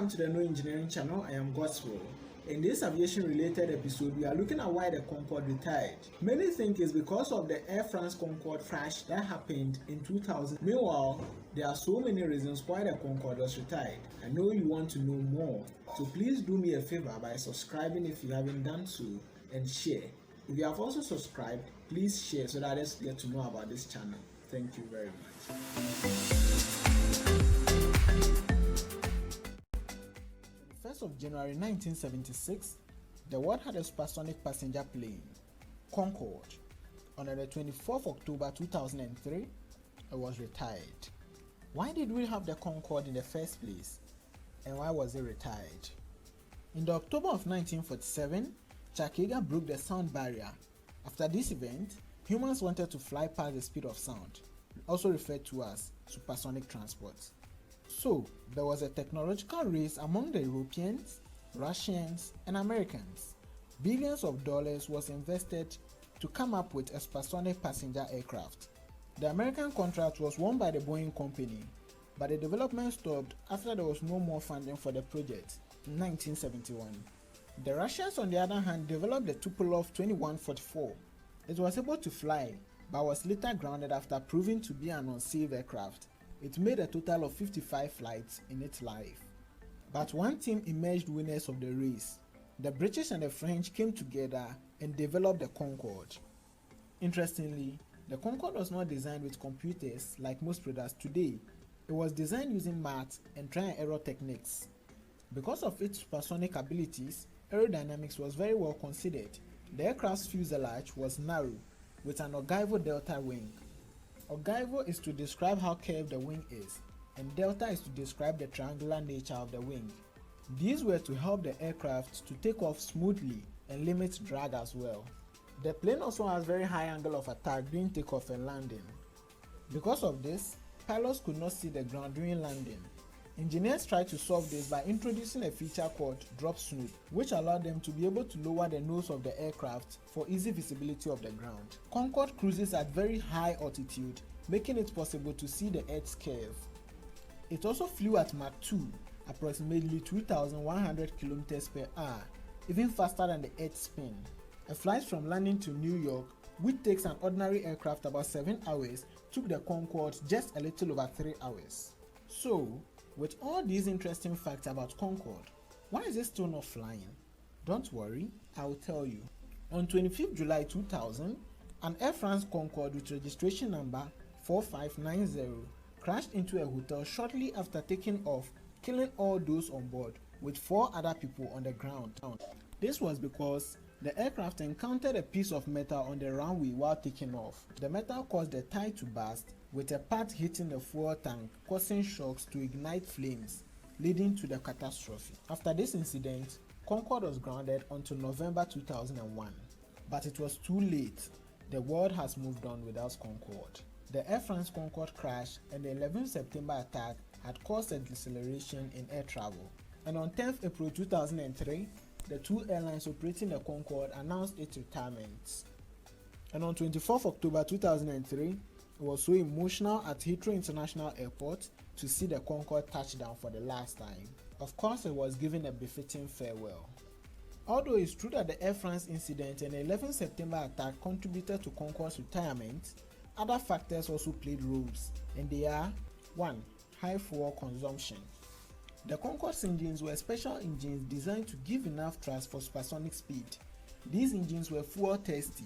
Welcome to the No Engineering channel. I am Gospel. In this aviation related episode, we are looking at why the Concorde retired. Many think it's because of the Air France Concorde crash that happened in 2000. Meanwhile, there are so many reasons why the Concorde was retired. I know you want to know more, so please do me a favor by subscribing if you haven't done so and share. If you have also subscribed, please share so that others get to know about this channel. Thank you very much. 1st of January 1976, the world had a supersonic passenger plane, Concorde. On the 24th of October 2003, it was retired. Why did we have the Concorde in the first place, and why was it retired? In the October of 1947, Chuck Yeager broke the sound barrier. After this event, humans wanted to fly past the speed of sound, also referred to as supersonic transport. So, there was a technological race among the Europeans, Russians, and Americans. Billions of dollars was invested to come up with a supersonic passenger aircraft. The American contract was won by the Boeing company, but the development stopped after there was no more funding for the project in 1971. The Russians, on the other hand, developed the Tupolev 2144. It was able to fly, but was later grounded after proving to be an unsafe aircraft. It made a total of 55 flights in its life. But one team emerged winners of the race. The British and the French came together and developed the Concorde. Interestingly, the Concorde was not designed with computers like most products today. It was designed using math and trial and error techniques. Because of its supersonic abilities, aerodynamics was very well considered. The aircraft's fuselage was narrow, with an ogival delta wing. Ogival is to describe how curved the wing is, and delta is to describe the triangular nature of the wing. These were to help the aircraft to take off smoothly and limit drag as well. The plane also has very high angle of attack during takeoff and landing. Because of this, pilots could not see the ground during landing. Engineers tried to solve this by introducing a feature called drop snoot, which allowed them to be able to lower the nose of the aircraft for easy visibility of the ground. Concorde cruises at very high altitude, making it possible to see the Earth's curve. It also flew at Mach 2, approximately 2,100 km per hour, even faster than the Earth's spin. A flight from London to New York, which takes an ordinary aircraft about 7 hours, took the Concorde just a little over 3 hours. So, with all these interesting facts about Concorde, why is it still not flying? Don't worry, I will tell you. On 25th July 2000, an Air France Concorde with registration number 4590 crashed into a hotel shortly after taking off, killing all those on board, with 4 other people on the ground. This was because the aircraft encountered a piece of metal on the runway while taking off. The metal caused the tire to burst, with a part hitting the fuel tank, causing shocks to ignite flames, leading to the catastrophe. After this incident, Concorde was grounded until November 2001. But it was too late. The world has moved on without Concorde. The Air France Concorde crash and the 11 September attack had caused a deceleration in air travel. And on 10th April 2003, the two airlines operating the Concorde announced its retirement. And on 24th October 2003, it was so emotional at Heathrow International Airport to see the Concorde touch down for the last time. Of course, it was given a befitting farewell. Although it's true that the Air France incident and the 11 September attack contributed to Concorde's retirement, other factors also played roles, and they are 1. High fuel consumption. The Concorde's engines were special engines designed to give enough thrust for supersonic speed. These engines were fuel thirsty.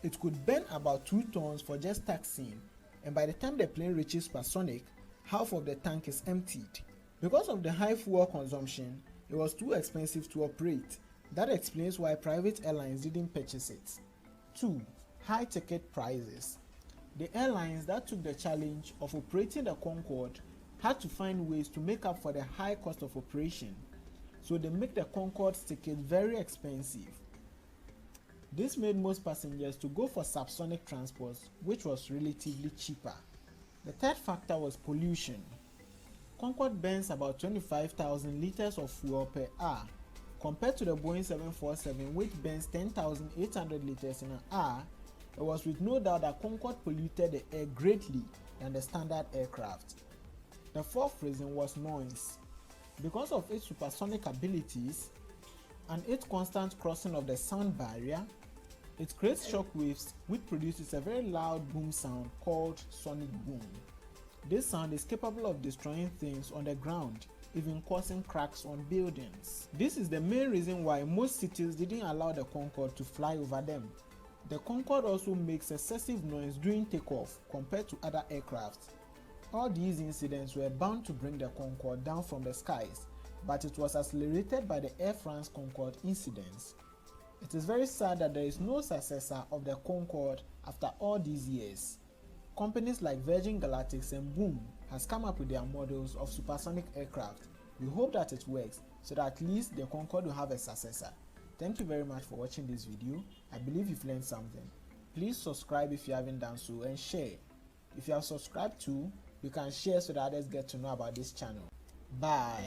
It could burn about 2 tons for just taxiing, and by the time the plane reaches supersonic, half of the tank is emptied. Because of the high fuel consumption, it was too expensive to operate. That explains why private airlines didn't purchase it. 2. High ticket prices. The airlines that took the challenge of operating the Concorde had to find ways to make up for the high cost of operation, so they make the Concorde's ticket very expensive. This made most passengers to go for subsonic transports, which was relatively cheaper. The third factor was pollution. Concorde burns about 25,000 liters of fuel per hour, compared to the Boeing 747, which burns 10,800 liters in an hour. It was with no doubt that Concorde polluted the air greatly than the standard aircraft. The fourth reason was noise. Because of its supersonic abilities and its constant crossing of the sound barrier, it creates shock waves which produces a very loud boom sound called sonic boom. This sound is capable of destroying things on the ground, even causing cracks on buildings. This is the main reason why most cities didn't allow the Concorde to fly over them. The Concorde also makes excessive noise during takeoff compared to other aircraft. All these incidents were bound to bring the Concorde down from the skies, but it was accelerated by the Air France Concorde incidents. It is very sad that there is no successor of the Concorde after all these years. Companies like Virgin Galactic and Boom has come up with their models of supersonic aircraft. We hope that it works so that at least the Concorde will have a successor. Thank you very much for watching this video. I believe you've learned something. Please subscribe if you haven't done so and share. If you have subscribed too, you can share so that others get to know about this channel. Bye.